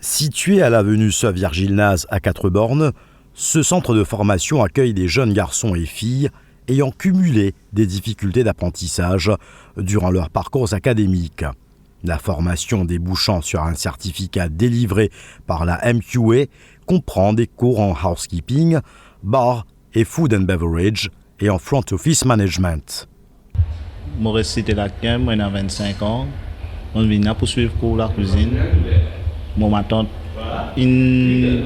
Situé à l'avenue Soeur-Virgile-Naz à Quatre-Bornes, ce centre de formation accueille des jeunes garçons et filles ayant cumulé des difficultés d'apprentissage durant leur parcours académique. La formation débouchant sur un certificat délivré par la MQA comprend des cours en housekeeping, bar et food and beverage et en front office management. Maurice Cité Lac-Kem, moi j'ai 25 ans. On vient pour suivre cours la cuisine. Mon ma tante, j'ai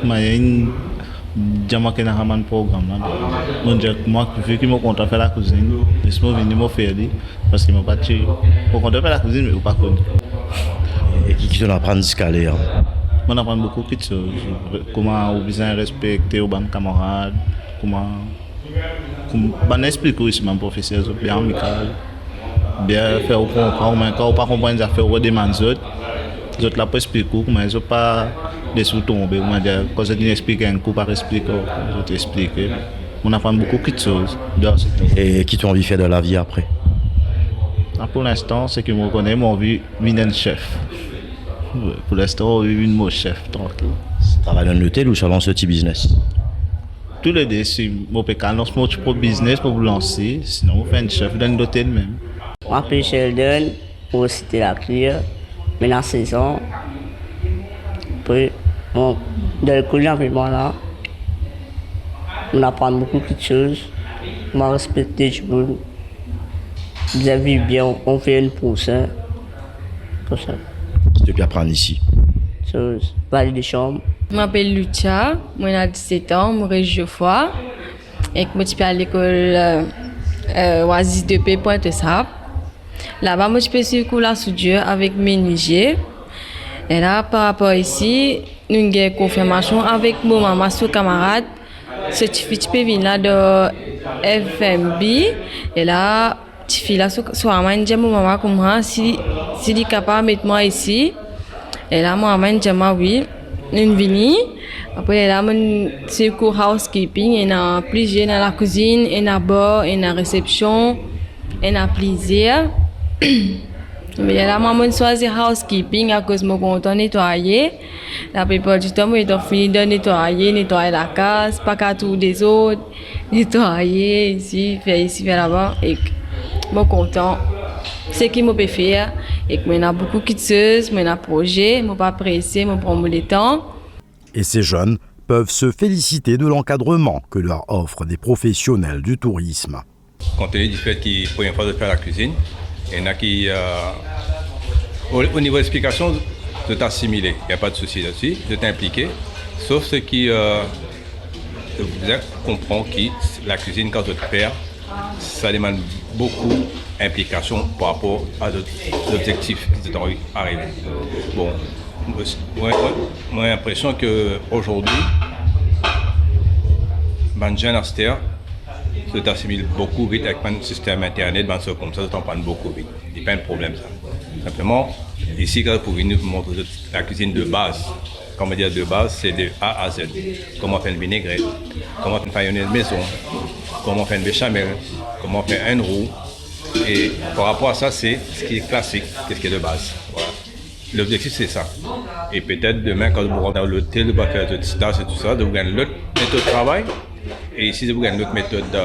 manqué dans un programme là. Moi, vu que je suis content de faire la cuisine, je suis venu me faire parce que je ne suis pas content de faire la cuisine, mais je ne suis pas connu. Et qui t'en apprend à scaler On apprend beaucoup de choses. Comment bien respecter les camarades, comment expliquer aussi mon professeur, bien amical, bien faire comprendre, mais quand on ne comprend pas les affaires, on demande aux autres. Les autres là pour expliquer comment ils ne sont pas des sous-tombés. Quand je explique un coup par expliquer, je t'explique. On apprend beaucoup de choses. Et qui t'ont envie de faire de la vie après? Pour l'instant, c'est que je connais mon vie, je suis chef. Pour l'instant, je suis mon chef, tranquille. Tu travailles dans l'hôtel ou ça lance ce petit business? Tous les deux, si je peux lancer mon petit business pour vous lancer, sinon je fais un chef dans l'hôtel même. Je m'appelle Sheldon, pour Cité Lac-Kem, mais dans la saison, dans le collège là, on apprend beaucoup de choses, on respecte tout le monde, vous avez bien, on fait une pousse, comme ça. Qu'est-ce que tu peux apprendre ici? Parler de chambre. Je m'appelle Lucia, j'ai 17 ans, je suis Geoffroy. Et je suis à l'école Oasis 2P Pointe-Sable. Là-bas, je suis suivre cours la soudure avec menuisier. Et là, par rapport à ici, nous avons une confirmation avec mon maman, son camarade, certificat là de FMB. Et là, je là, soit mon maman comme moi, si il est capable de mettre moi ici. Et là, mon maman dit oui. Nous venons. Après, là, c'est le cours housekeeping. Il y a plusieurs dans la cuisine, il y a bar, il y a réception, il y a plaisir. Mais là, maman choisit housekeeping à cause de mon compte nettoyer. La plupart du temps, ils ont fini de nettoyer la case, pas qu'à tous les autres, nettoyer ici, faire là-bas. Et mon content, c'est ce que je peux faire. Et que moi, beaucoup de choses, moi, j'ai projet, je ne suis pas pressé, je prends le temps. Et ces jeunes peuvent se féliciter de l'encadrement que leur offrent des professionnels du tourisme. Compte tenu du fait qu'il faut une fois de faire la cuisine, il y en a qui, au niveau d'explication, de t'assimiler, il n'y a pas de souci là-dessus, de t'impliquer, sauf ce qui vous comprend que la cuisine, quand tu te perds, ça demande beaucoup d'implication par rapport à l'objectif que tu as arrivé. Bon, moi j'ai l'impression qu'aujourd'hui, les jeunes astères se t'assimilent beaucoup vite avec un système internet, comme ça, tu t'en prends beaucoup vite. Il n'y a pas de problème ça. Simplement, ici, quand vous venez vous montrer la cuisine de base, comment dire de base, c'est de A à Z. Comment faire une vinaigrette, comment faire une maison, comment faire une béchamel, comment faire un roux. Et par rapport à ça, c'est ce qui est classique, ce qui est de base. Voilà. L'objectif, c'est ça. Et peut-être demain, quand vous rentrez dans l'hôtel, vous allez faire tout ça, et tout ça, de vous gagner l'autre méthode de travail. Et ici, vous gagnez l'autre méthode de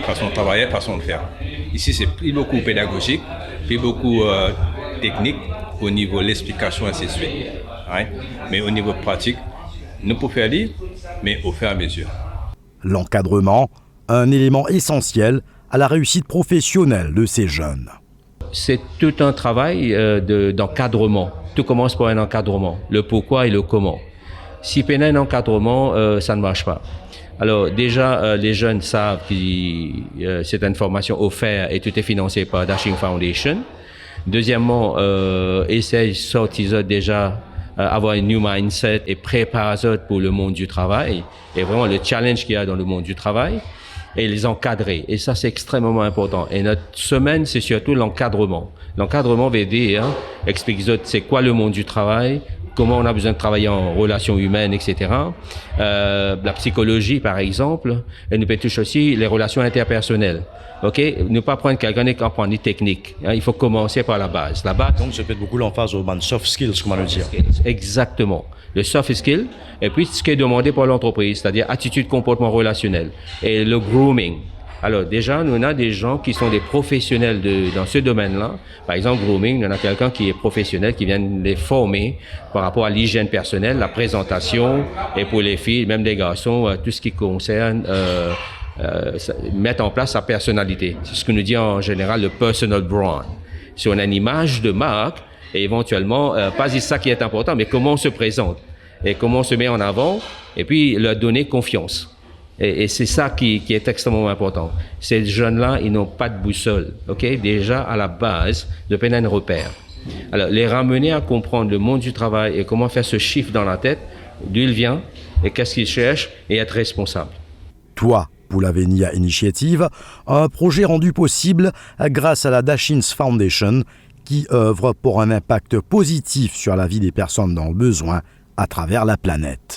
façon de travailler, façon de faire. Ici, c'est plus beaucoup pédagogique, plus beaucoup technique au niveau de l'explication, ainsi de suite. Ouais. Mais au niveau pratique, nous pouvons faire lire, mais au fur et à mesure. L'encadrement, un élément essentiel à la réussite professionnelle de ces jeunes. C'est tout un travail d'encadrement. Tout commence par un encadrement, le pourquoi et le comment. Si il y a un encadrement, ça ne marche pas. Alors déjà, les jeunes savent que c'est une formation offerte et tout est financé par Dashing Foundation. Deuxièmement, essayer de sortir déjà, avoir un new mindset et préparer pour le monde du travail et vraiment le challenge qu'il y a dans le monde du travail et les encadrer. Et ça, c'est extrêmement important. Et notre semaine, c'est surtout l'encadrement. L'encadrement veut dire expliquer c'est quoi le monde du travail, comment on a besoin de travailler en relations humaines, etc. La psychologie, par exemple, elle nous touche aussi les relations interpersonnelles. Ok, ne pas prendre quelqu'un et apprendre les techniques. Hein, il faut commencer par la base. La base. Donc, je pète beaucoup l'emphase aux soft skills, comment le dire. Exactement. Le soft skill, et puis ce qui est demandé par l'entreprise, c'est-à-dire attitude, comportement relationnel, et le grooming. Alors déjà, nous on a des gens qui sont des professionnels dans ce domaine-là. Par exemple, grooming, on a quelqu'un qui est professionnel, qui vient les former par rapport à l'hygiène personnelle, la présentation, et pour les filles, même les garçons, tout ce qui concerne mettre en place sa personnalité. C'est ce que nous dit en général le personal brand. Si on a une image de marque, et éventuellement, pas c'est ça qui est important, mais comment on se présente, et comment on se met en avant, et puis leur donner confiance. Et c'est ça qui est extrêmement important. Ces jeunes-là, ils n'ont pas de boussole, ok? Déjà, à la base, de peine à un repère. Alors, les ramener à comprendre le monde du travail et comment faire ce chiffre dans la tête, d'où il vient, et qu'est-ce qu'il cherche, et être responsable. Toi, Poulavenia Initiative, un projet rendu possible grâce à la Dashins Foundation qui œuvre pour un impact positif sur la vie des personnes dans le besoin à travers la planète.